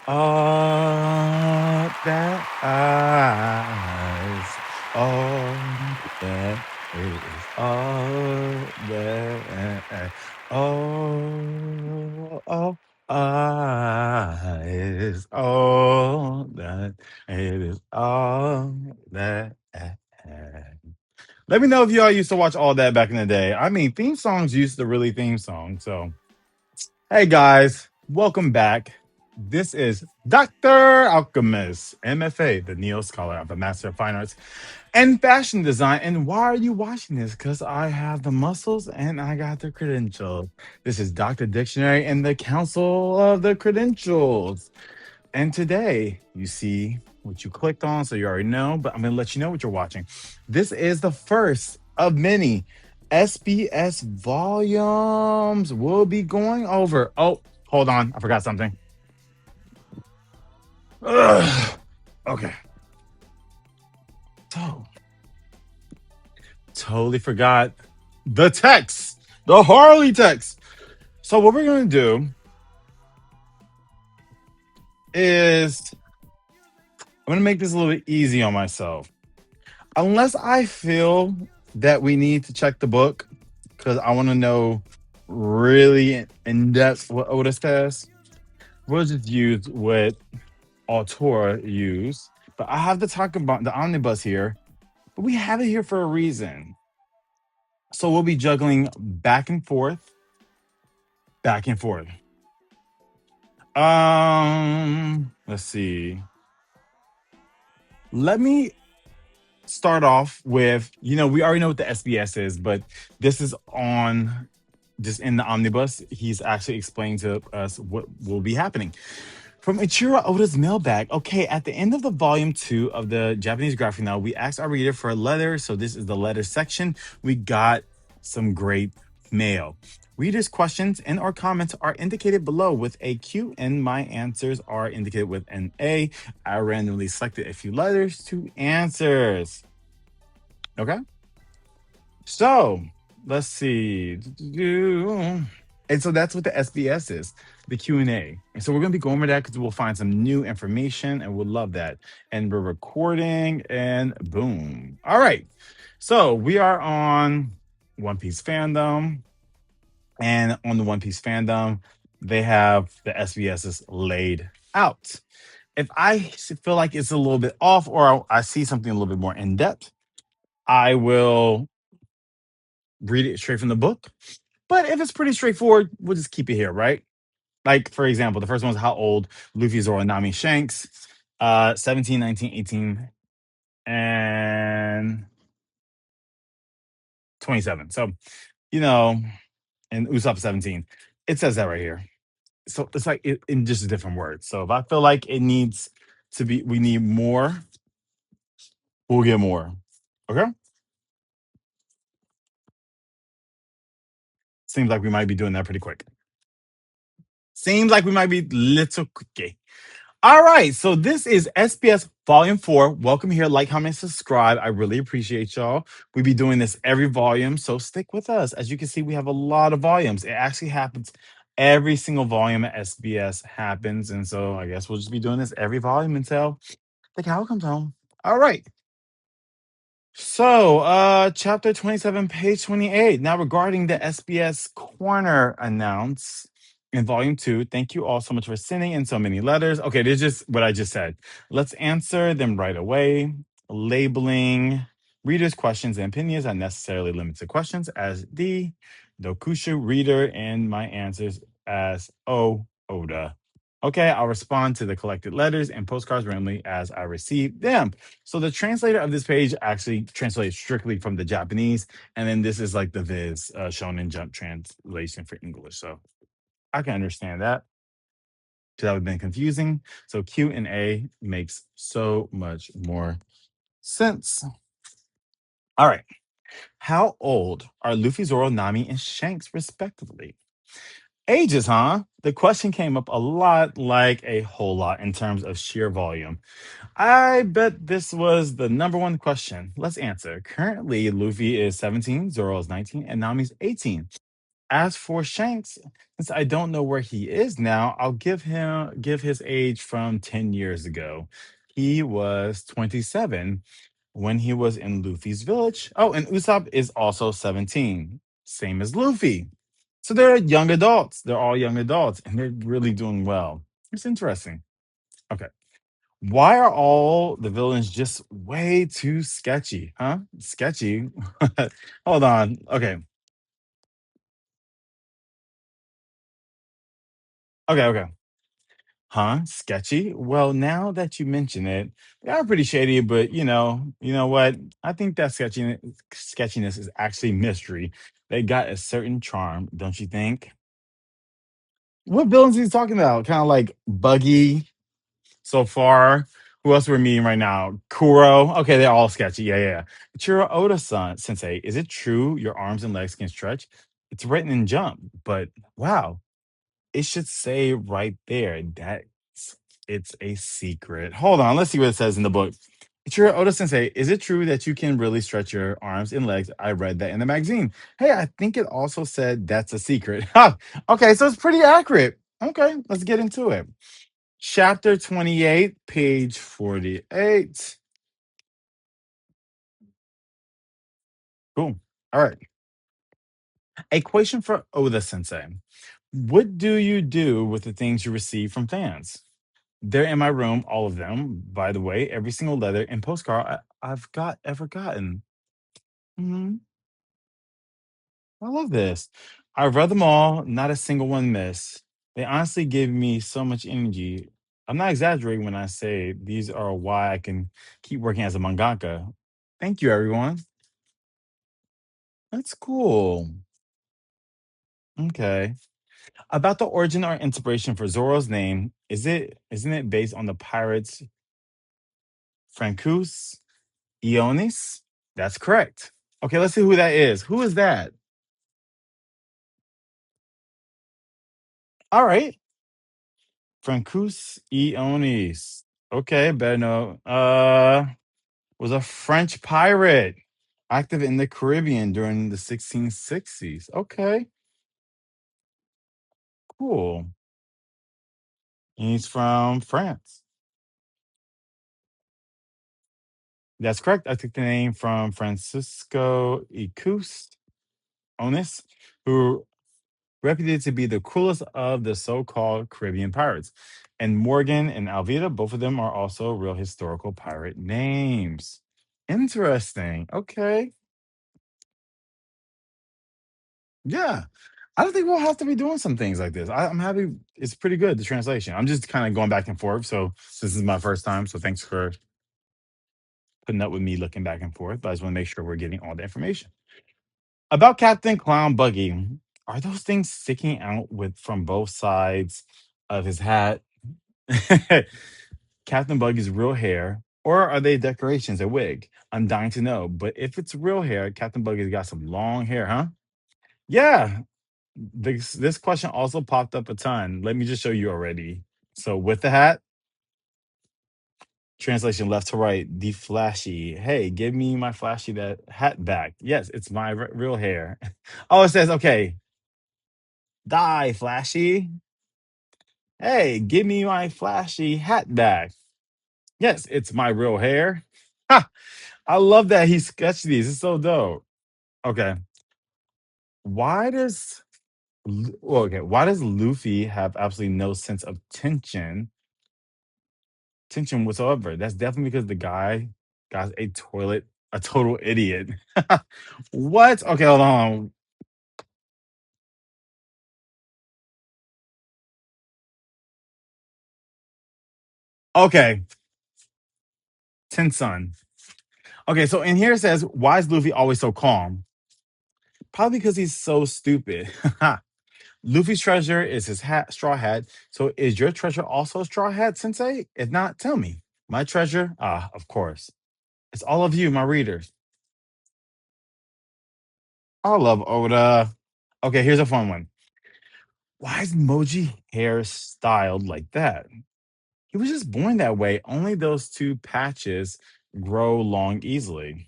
all that eyes, all that is, all that, all eyes, all that it is, all that. Let me know if y'all used to watch all that back in the day. I mean, theme songs used to really theme song. So, hey guys, welcome back. This is Dr. Alchemist, M.F.A, the Neo Scholar of the Master of Fine Arts and Fashion Design. And why are you watching this? Because I have the muscles and I got the credentials. This is Dr. Dictionary and the Council of the Credentials. And today, you see what you clicked on, so you already know, but I'm going to let you know what you're watching. This is the first of many SBS volumes we'll be going over. Oh, hold on. I forgot something. Ugh. Okay. So, totally forgot the text, the Harley text. So, what we're going to do is I'm going to make this a little bit easy on myself. Unless I feel that we need to check the book because I want to know really in depth what Oda says, we'll just use what auteur used. But I have to talk about the omnibus here. But we have it here for a reason. So we'll be juggling back and forth, back and forth. Let's see. Let me start off with, we already know what the SBS is, but this is on just in the omnibus. He's actually explaining to us what will be happening. From Eiichiro Oda's mailbag. Okay, at the end of the volume 2 of the Japanese graphic novel, we asked our reader for a letter. So this is the letter section. We got some great mail. Readers' questions and or comments are indicated below with a Q, and my answers are indicated with an A. I randomly selected a few letters to answers. Okay. So let's see. And so that's what the SBS is, the Q&A. And so we're going to be going over that because we'll find some new information and we'll love that. And we're recording and boom. All right. So we are on One Piece fandom. And on the One Piece fandom, they have the SBSs laid out. If I feel like it's a little bit off or I see something a little bit more in depth, I will read it straight from the book. But if it's pretty straightforward, we'll just keep it here, right? Like, for example, the first one was how old Luffy, Zoro, Nami, Shanks, 17, 19, 18, and 27. So, you know, and Usopp 17. It says that right here. So it's like in just different words. So if I feel like it needs to be, we need more, we'll get more. Okay? Seems like we might be doing that pretty quick. Seems like we might be little quicky. All right, so this is SBS Volume 4. Welcome here. Like, comment, subscribe. I really appreciate y'all. We be doing this every volume, so stick with us. As you can see, we have a lot of volumes. It actually happens every single volume at SBS happens, and so I guess we'll just be doing this every volume until the cow comes home. All right. So, chapter 27, page 28. Now, regarding the SBS Corner announce in volume 2, thank you all so much for sending in so many letters. Okay, this is just what I just said. Let's answer them right away. Labeling readers' questions and opinions are necessarily limited questions as the Dokushu reader and my answers as O Oda. Okay, I'll respond to the collected letters and postcards randomly as I receive them. So the translator of this page actually translates strictly from the Japanese, and then this is like the Viz Shonen Jump translation for English. So I can understand that because that would have been confusing. So Q and A makes so much more sense. All right. How old are Luffy, Zoro, Nami, and Shanks, respectively? Ages, huh? The question came up a lot, like a whole lot in terms of sheer volume. I bet this was the number one question. Let's answer. Currently, Luffy is 17, Zoro is 19, and Nami's 18. As for Shanks, since I don't know where he is now, I'll give his age from 10 years ago. He was 27 when he was in Luffy's village. Oh, and Usopp is also 17, same as Luffy. So they're young adults. They're all young adults, and they're really doing well. It's interesting. Okay. Why are all the villains just way too sketchy? Huh? Sketchy? Hold on. Okay. Okay. Huh? Sketchy? Well, now that you mention it, they are pretty shady, but you know what? I think that sketchiness is actually mystery. They got a certain charm, don't you think? What villains are you talking about? Kind of like Buggy so far. Who else we're meeting right now? Kuro. Okay, they're all sketchy. Yeah. Eiichiro Oda sensei, is it true your arms and legs can stretch? It's written in Jump, but wow, it should say right there that it's a secret. Hold on, let's see what it says in the book. Ichiro Oda Sensei, is it true that you can really stretch your arms and legs? I read that in the magazine. Hey, I think it also said that's a secret. Ha! Okay, so it's pretty accurate. Okay, let's get into it. Chapter 28, page 48. Cool. All right. A question for Oda Sensei. What do you do with the things you receive from fans? They're in my room, all of them. By the way, every single letter and postcard I've got ever gotten. Mhm. I love this. I've read them all, not a single one missed. They honestly give me so much energy. I'm not exaggerating when I say these are why I can keep working as a mangaka. Thank you, everyone. That's cool. Okay. About the origin or inspiration for Zoro's name, isn't it based on the pirates Francus Ionis? That's correct. Okay, let's see who that is. Who is that? All right. Francus Ionis. Okay, better know. Was a French pirate active in the Caribbean during the 1660s. Okay, cool. He's from France. That's correct. I took the name from Francisco Icus Onis, who reputed to be the coolest of the so-called Caribbean pirates. And Morgan and Alvita, both of them are also real historical pirate names. Interesting. Okay. Yeah. I don't think we'll have to be doing some things like this. I'm happy. It's pretty good, the translation. I'm just kind of going back and forth. So this is my first time. So thanks for putting up with me looking back and forth. But I just want to make sure we're getting all the information. About Captain Clown Buggy, are those things sticking out with from both sides of his hat? Captain Buggy's real hair, or are they decorations, a wig? I'm dying to know. But if it's real hair, Captain Buggy's got some long hair, huh? Yeah. This question also popped up a ton. Let me just show you already. So with the hat, translation left to right, the flashy. Hey, give me my flashy that hat back. Yes, it's my real hair. Oh, it says, okay, die, flashy. Hey, give me my flashy hat back. Yes, it's my real hair. Ha! I love that he sketched these. It's so dope. Okay. Why does why does Luffy have absolutely no sense of tension whatsoever? That's definitely because the guy got a total idiot. What? Okay, hold on. Okay, Tensun. Okay, so in here it says, why is Luffy always so calm? Probably because he's so stupid. Luffy's treasure is his straw hat. So is your treasure also a straw hat, Sensei? If not, tell me. My treasure? Ah, of course. It's all of you, my readers. I love Oda. Okay, here's a fun one. Why is Moji hair styled like that? He was just born that way. Only those two patches grow long easily.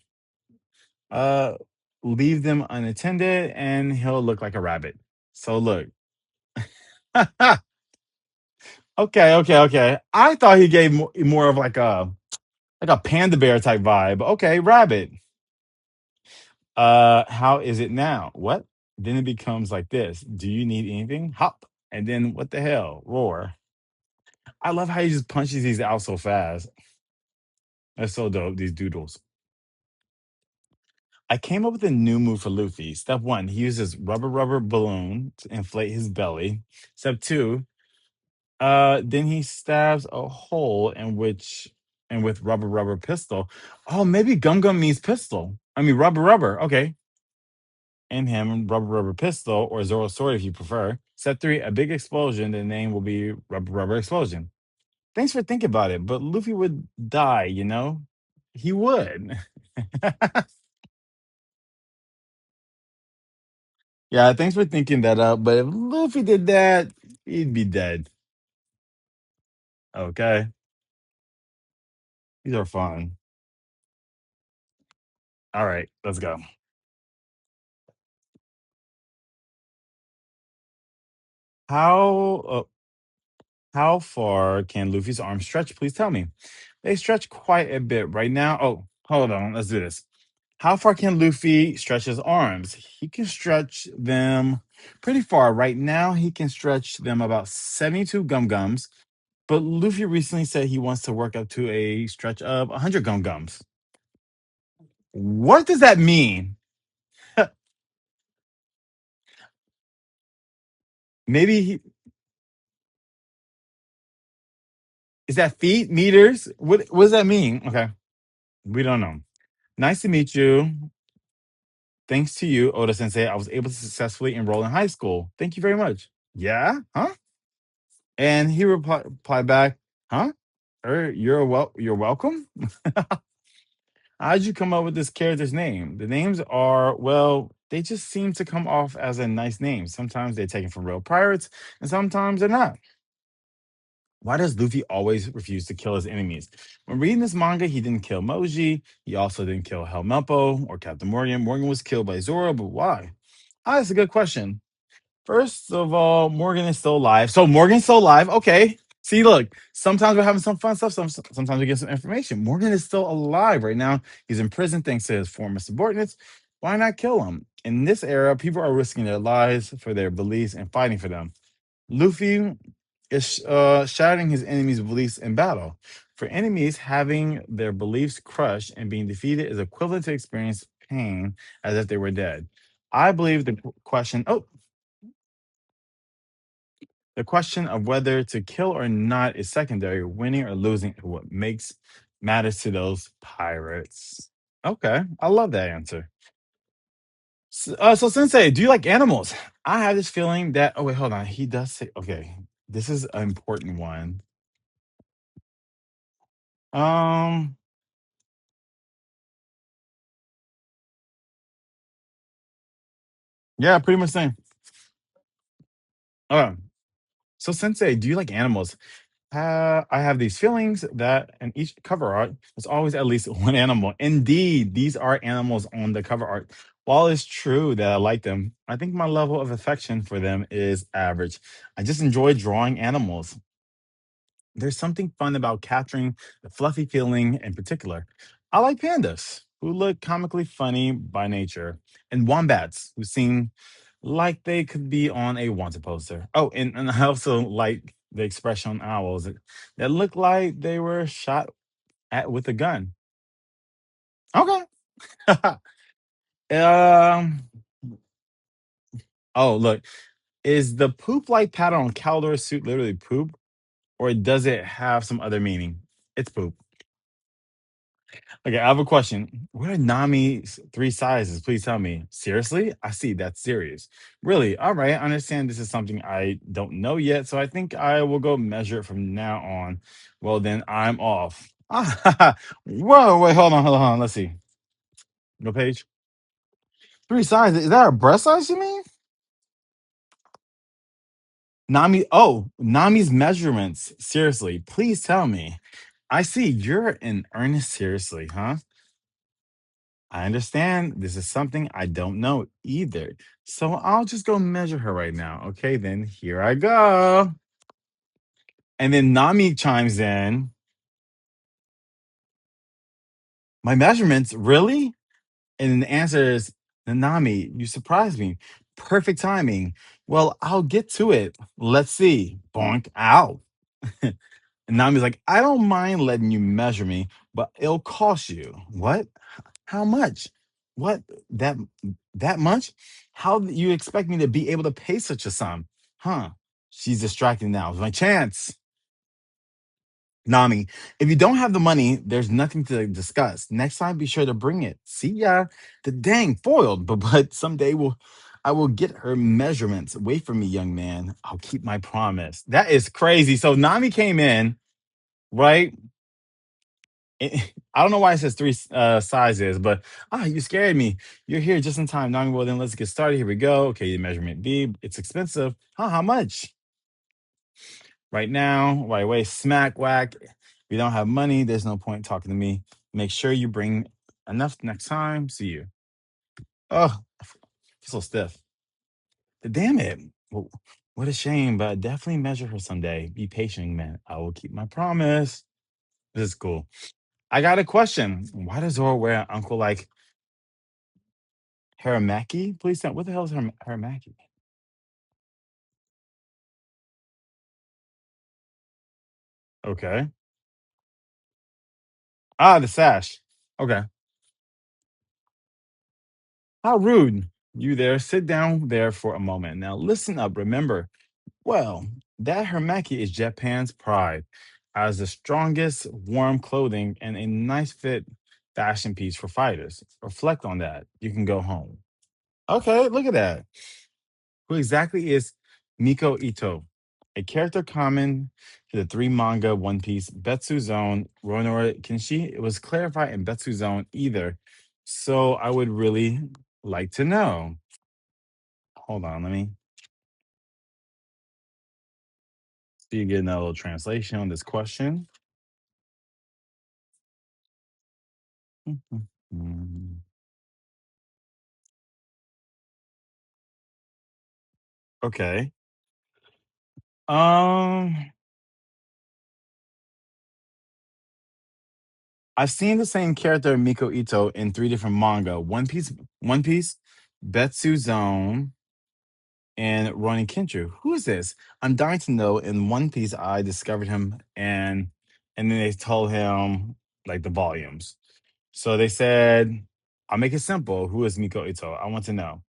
Uh, leave them unattended, and he'll look like a rabbit. So look. Okay, okay, okay. I thought he gave more of like a panda bear type vibe. Okay, rabbit. How is it now? What? Then it becomes like this. Do you need anything? Hop. And then what the hell? Roar. I love how he just punches these out so fast. That's so dope, these doodles. I came up with a new move for Luffy. Step one, he uses rubber balloon to inflate his belly. Step two, then he stabs a hole in which and with rubber pistol. Oh, maybe gum means pistol. I mean rubber. Okay. And him rubber pistol or Zoro sword if you prefer. Step three, a big explosion. The name will be rubber explosion. Thanks for thinking about it, but Luffy would die, you know? He would. Yeah, thanks for thinking that up. But if Luffy did that, he'd be dead. Okay. These are fun. All right, let's go. How how far can Luffy's arms stretch? Please tell me. They stretch quite a bit right now. Oh, hold on. Let's do this. How far can Luffy stretch his arms? He can stretch them pretty far. Right now, he can stretch them about 72 gums. But Luffy recently said he wants to work up to a stretch of 100 gums. What does that mean? Maybe is that feet, meters? What does that mean? Okay, we don't know. Nice to meet you. Thanks to you, Oda Sensei, I was able to successfully enroll in high school. Thank you very much. Yeah? Huh? And he replied back, huh? You're welcome. How'd you come up with this character's name? The names are, well, they just seem to come off as a nice name. Sometimes they're taken from real pirates, and sometimes they're not. Why does Luffy always refuse to kill his enemies? When reading this manga, he didn't kill Moji. He also didn't kill Helmeppo or Captain Morgan. Morgan was killed by Zoro, but why? Ah, that's a good question. First of all, Morgan is still alive. So Morgan's still alive. Okay. See, look, sometimes we're having some fun stuff. Sometimes we get some information. Morgan is still alive right now. He's in prison thanks to his former subordinates. Why not kill him? In this era, people are risking their lives for their beliefs and fighting for them. Luffy is shattering his enemies' beliefs in battle. For enemies, having their beliefs crushed and being defeated is equivalent to experience pain as if they were dead. I believe the question of whether to kill or not is secondary. Winning or losing is what makes matters to those pirates. Okay, I love that answer. So Sensei, do you like animals? I have this feeling that. Oh wait, hold on. He does say. Okay, this is an important one. Um, yeah, pretty much same. Okay, so Sensei, do you like animals? I have these feelings that in each cover art, there's always at least one animal. Indeed, these are animals on the cover art. While it's true that I like them, I think my level of affection for them is average. I just enjoy drawing animals. There's something fun about capturing the fluffy feeling in particular. I like pandas, who look comically funny by nature, and wombats, who seem like they could be on a wanted poster. Oh, and I also like the expression on owls that look like they were shot at with a gun. Okay. um. Oh, look. Is the poop like pattern on Caldor's suit literally poop, or does it have some other meaning? It's poop. Okay, I have a question. What are Nami's three sizes? Please tell me. Seriously? I see. That's serious. Really? All right. I understand this is something I don't know yet, so I think I will go measure it from now on. Well, then I'm off. Whoa, wait, hold on. Let's see. No page. Three sizes. Is that a breast size you mean? Nami's measurements. Seriously, please tell me. I see you're in earnest seriously, huh? I understand this is something I don't know either. So I'll just go measure her right now. Okay, then here I go. And then Nami chimes in. My measurements, really? And the answer is, Nanami, you surprised me. Perfect timing. Well, I'll get to it. Let's see. Bonk. Ow. And Nami's like, I don't mind letting you measure me, but it'll cost you. What? How much? What? That much? How do you expect me to be able to pay such a sum? Huh. She's distracted now. It's my chance. Nami, if you don't have the money, there's nothing to discuss. Next time, be sure to bring it. See ya. The dang foiled, but someday I will get her measurements. Wait for me, young man. I'll keep my promise. That is crazy. So Nami came in, right? I don't know why it says three sizes, but you scared me. You're here just in time, Nami. Well, then let's get started. Here we go. Okay, measurement B. It's expensive. Huh? How much? Right now, right away, smack whack. If you don't have money, there's no point talking to me. Make sure you bring enough next time. See you. Oh, I feel so stiff. Damn it. What a shame, but I definitely measure her someday. Be patient, man. I will keep my promise. This is cool. I got a question. Why does Zoro wear an uncle like Haramaki? Please tell. What the hell is Haramaki? Okay. Ah, the sash. Okay. How rude. You there. Sit down there for a moment. Now listen up. Remember, well, that Haramaki is Japan's pride as the strongest warm clothing and a nice fit fashion piece for fighters. Reflect on that. You can go home. Okay, look at that. Who exactly is Miko Ito? A character common to the three manga One Piece, Betsu Zone, Roronoa Kenshi. It was clarified in Betsu Zone either. So I would really like to know. Hold on, let me see you get a little translation on this question. Okay. Um, I've seen the same character Miko Ito in three different manga: One Piece, Betsu Zone, and Ronnie Kenshu. Who is this? I'm dying to know. In One Piece, I discovered him, and then they told him like the volumes. So they said, "I'll make it simple. Who is Miko Ito? I want to know."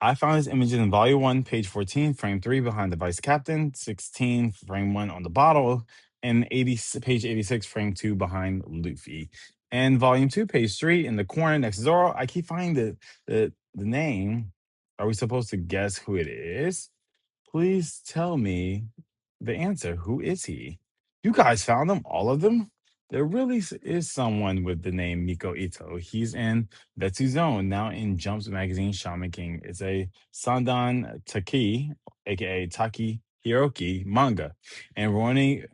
I found his images in Volume 1, page 14, frame 3 behind the Vice Captain, 16, frame 1 on the bottle, and page 86, frame 2 behind Luffy. And Volume 2, page 3, in the corner next to Zoro. I keep finding the name. Are we supposed to guess who it is? Please tell me the answer. Who is he? You guys found them, all of them? There really is someone with the name Miko Ito. He's in Betsu Zone, now in Jumps Magazine Shaman King. It's a Sandan Taki, aka Taki Hiroki manga. And Ronnie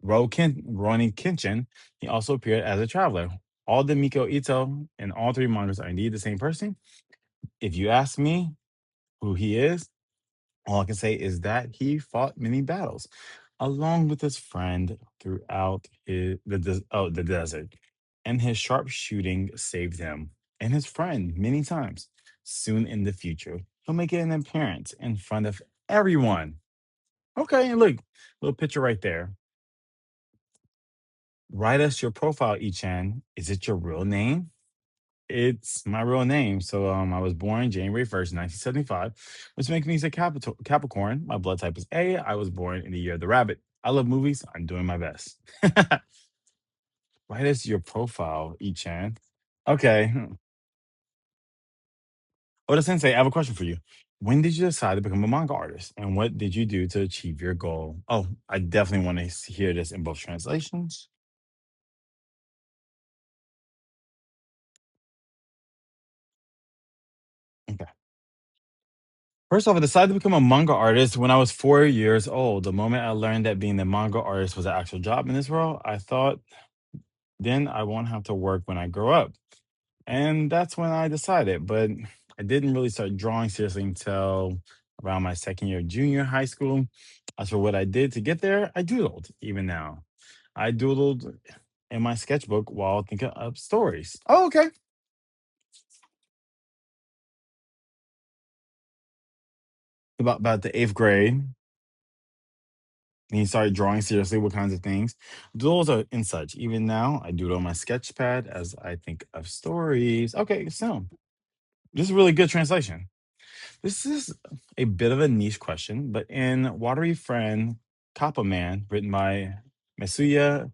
Kenshin, he also appeared as a traveler. All the Miko Ito and all three mangas are indeed the same person. If you ask me who he is, all I can say is that he fought many battles along with his friend throughout the desert, and his sharp shooting saved him and his friend many times. Soon in the future, he'll make an appearance in front of everyone. Okay, and look, little picture right there. Write us your profile, Ichan. Is it your real name? It's my real name. So I was born January 1st, 1975, which makes me a Capricorn. My blood type is A. I was born in the year of the rabbit. I love movies. I'm doing my best. Write us your profile, Ichan. Okay. Oda Sensei, I have a question for you. When did you decide to become a manga artist? And what did you do to achieve your goal? Oh, I definitely want to hear this in both translations. Okay. First off, I decided to become a manga artist when I was 4 years old. The moment I learned that being a manga artist was an actual job in this world, I thought then I won't have to work when I grow up. And that's when I decided. But I didn't really start drawing seriously until around my second year of junior high school. As for what I did to get there, I doodled even now. I doodled in my sketchbook while thinking up stories. Oh, okay. About the eighth grade. And he started drawing seriously what kinds of things. Doodles are and such. Even now, I doodle on my sketch pad as I think of stories. Okay, so this is really good translation. This is a bit of a niche question, but in Watery Friend Kappa Man, written by Masuya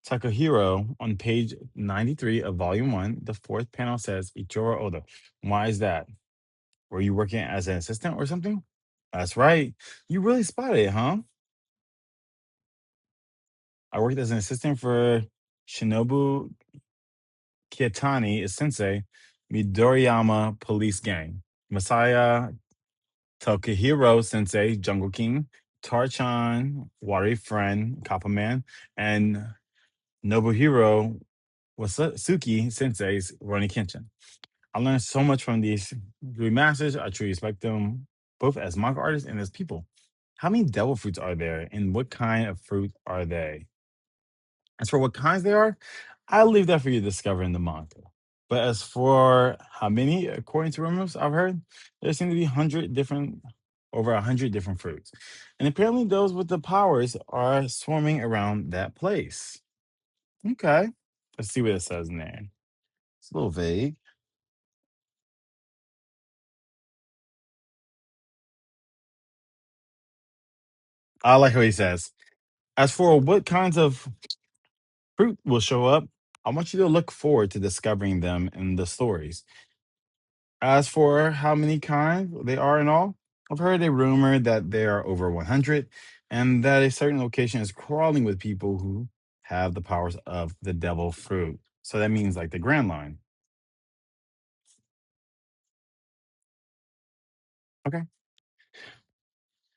Takahiro on page 93 of volume 1, the fourth panel says Ichiro Oda. Why is that? Were you working as an assistant or something? That's right. You really spotted it, huh? I worked as an assistant for Shinobu Kietani, is sensei, Midoriyama police gang. Masaya Takahiro Sensei, Jungle King, Tarchan, Wari Friend, Copper Man, and Nobuhiro Wasuki Sensei's Ronnie Kenshin. I learned so much from these three masters. I truly respect them both as manga artists and as people. How many devil fruits are there, and what kind of fruit are they? As for what kinds they are, I'll leave that for you to discover in the manga. But as for how many, according to rumors I've heard, there seem to be over 100 different fruits, and apparently those with the powers are swarming around that place. Okay, let's see what it says in there. It's a little vague. I like what he says. As for what kinds of fruit will show up, I want you to look forward to discovering them in the stories. As for how many kinds they are in all, I've heard a rumor that there are over 100 and that a certain location is crawling with people who have the powers of the devil fruit. So that means like the Grand Line. Okay.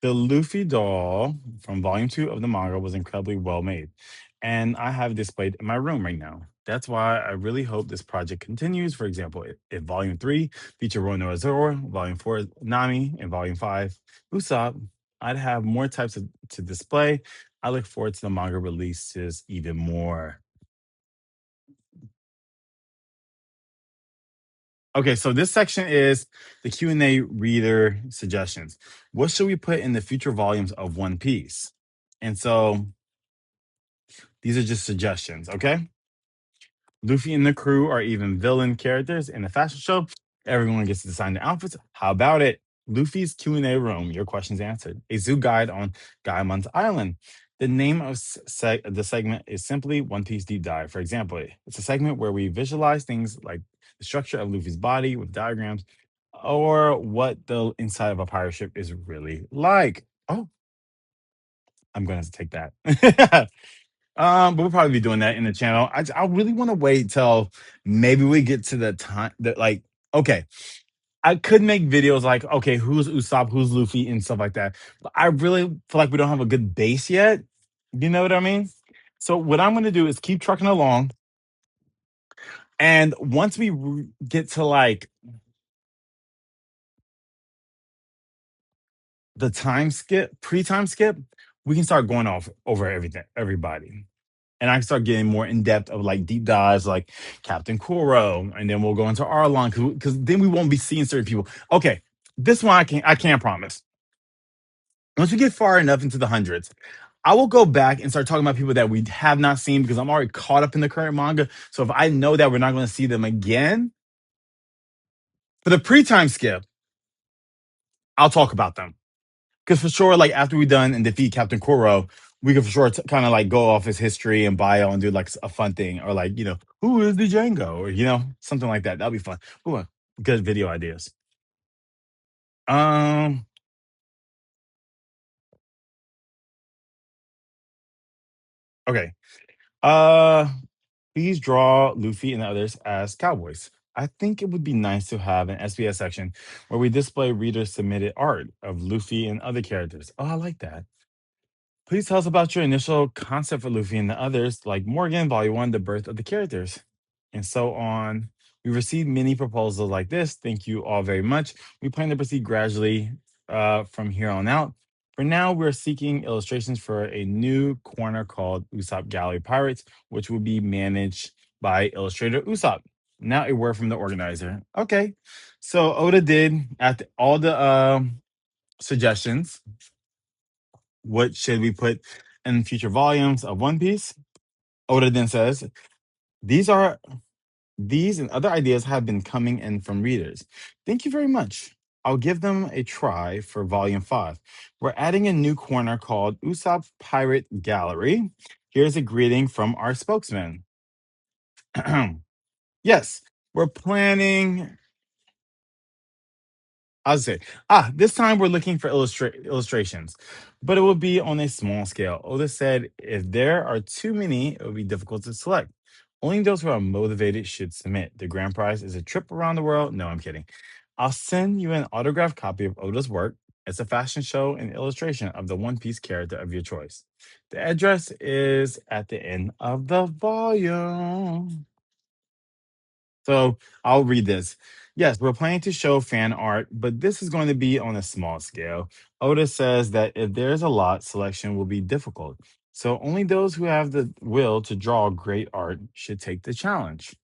The Luffy doll from volume 2 of the manga was incredibly well made, and I have it displayed in my room right now. That's why I really hope this project continues. For example, if volume 3 feature Roronoa Zoro, volume 4 is Nami, and volume 5 Usopp, I'd have more types to display. I look forward to the manga releases even more. Okay, so this section is the Q&A reader suggestions. What should we put in the future volumes of One Piece? And so these are just suggestions, okay? Luffy and the crew are even villain characters in the fashion show. Everyone gets to design their outfits. How about it? Luffy's Q&A room. Your questions answered. A zoo guide on Gaimon's Island. The name of the segment is simply One Piece Deep Dive. For example, it's a segment where we visualize things like the structure of Luffy's body with diagrams or what the inside of a pirate ship is really like. Oh, I'm going to take that. But we'll probably be doing that in the channel. I really want to wait till maybe we get to the time that like okay, I could make videos like okay, who's Usopp, who's Luffy, and stuff like that. But I really feel like we don't have a good base yet. You know what I mean? So what I'm going to do is keep trucking along, and once we get to like the time skip, pre-time skip, we can start going off over everybody. And I can start getting more in depth of like deep dives, like Captain Kuro, and then we'll go into Arlong because then we won't be seeing certain people. Okay, this one I can't promise. Once we get far enough into the hundreds, I will go back and start talking about people that we have not seen because I'm already caught up in the current manga. So if I know that we're not going to see them again for the pre-time skip, I'll talk about them. Because for sure, like after we done and defeat Captain Kuro, we can for sure kind of like go off his history and bio and do like a fun thing or like who is the Django or something like that. That'll be fun. Ooh, good video ideas. Um. Okay. Uh. Please draw Luffy and the others as cowboys. I think it would be nice to have an SBS section where we display reader submitted art of Luffy and other characters. Oh, I like that. Please tell us about your initial concept for Luffy and the others, like Morgan, Volume 1, The Birth of the Characters, and so on. We received many proposals like this. Thank you all very much. We plan to proceed gradually from here on out. For now, we're seeking illustrations for a new corner called Usopp Gallery Pirates, which will be managed by illustrator Usopp. Now, a word from the organizer. Okay, so Oda did after all the suggestions. What should we put in future volumes of One Piece? Oda then says, These are these and other ideas have been coming in from readers. Thank you very much. I'll give them a try for volume 5. We're adding a new corner called Usopp Pirate Gallery. Here's a greeting from our spokesman. Yes, we're planning. I'll say, this time we're looking for illustrations, but it will be on a small scale. Oda said if there are too many, it will be difficult to select. Only those who are motivated should submit. The grand prize is a trip around the world. No, I'm kidding. I'll send you an autographed copy of Oda's work. It's a fashion show and illustration of the One Piece character of your choice. The address is at the end of the volume. So I'll read this. Yes, we're planning to show fan art, but this is going to be on a small scale. Oda says that if there's a lot, selection will be difficult. So only those who have the will to draw great art should take the challenge.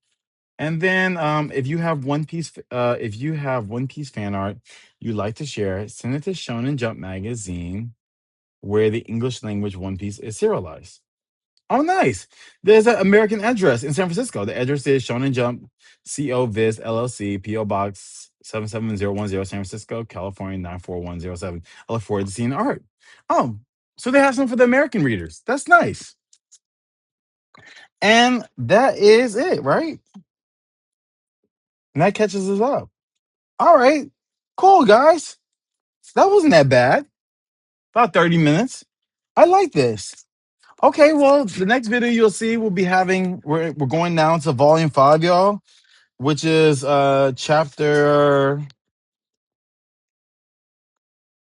And then if you have One Piece fan art you'd like to share, send it to Shonen Jump magazine, where the English language One Piece is serialized. Oh, nice. There's an American address in San Francisco. The address is Shonen Jump, CO Viz LLC, PO Box 77010, San Francisco, California 94107. I look forward to seeing the art. Oh, so they have some for the American readers. That's nice. And that is it, right? And that catches us up. All right. Cool, guys. That wasn't that bad. About 30 minutes. I like this. Okay, well, the next video you'll see we'll be having we're going down to volume 5, y'all, which is chapter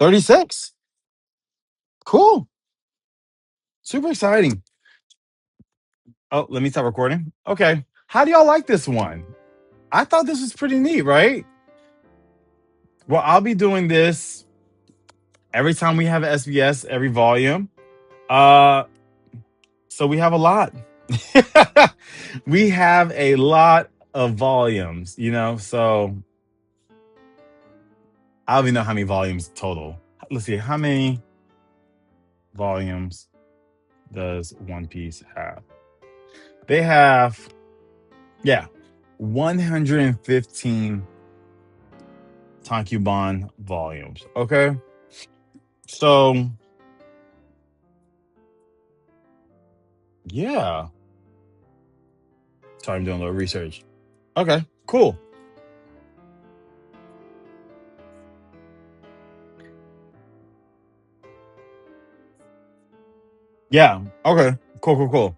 36. Cool. Super exciting. Oh, let me stop recording. Okay. How do y'all like this one? I thought this was pretty neat, right? Well, I'll be doing this every time we have an SBS, every volume. Uh so we have a lot. We have a lot of volumes, so I don't even know how many volumes total. Let's see, how many volumes does One Piece have? They have, 115 Tankobon volumes. Okay. So, yeah. Sorry, I'm doing a little research. Okay, cool. Yeah. Okay. Cool.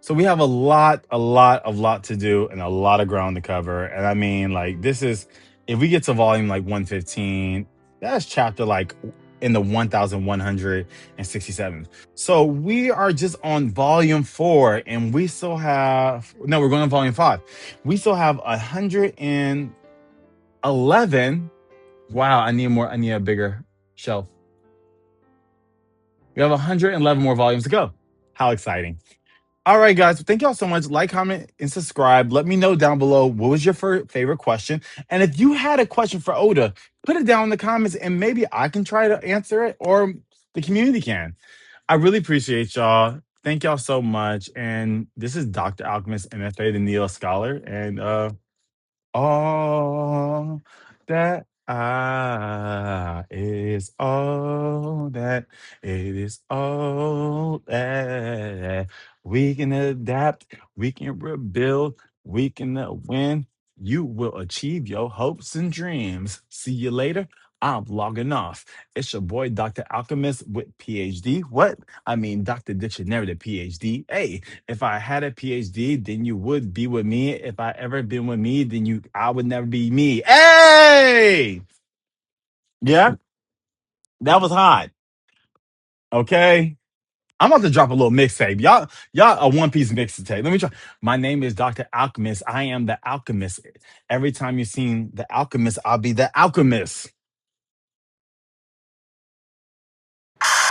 So we have a lot to do and a lot of ground to cover. And I mean, like, this is if we get to volume like 115, that's chapter like in the 1167. So we are just on volume 4, and we still have no, we're going on volume 5. We still have 111. Wow, I need a bigger shelf. We have 111 more volumes to go. How exciting. All right, guys. Thank y'all so much. Like, comment, and subscribe. Let me know down below what was your favorite question. And if you had a question for Oda, put it down in the comments and maybe I can try to answer it or the community can. I really appreciate y'all. Thank y'all so much. And this is Dr. Alchemist M.F.A, the Neo Scholar. And all that I is all that it is all that we can adapt, we can rebuild, we can win. You will achieve your hopes and dreams. See you later. I'm logging off. It's your boy, Dr. Alchemist with PhD. What? I mean, Dr. Dictionary, the PhD. Hey, if I had a PhD, then you would be with me. If I ever been with me, then I would never be me. Hey! Yeah, that was hot. Okay. I'm about to drop a little mixtape. Y'all a One Piece mixtape. Let me try. My name is Dr. Alchemist. I am the Alchemist. Every time you've seen the Alchemist, I'll be the Alchemist.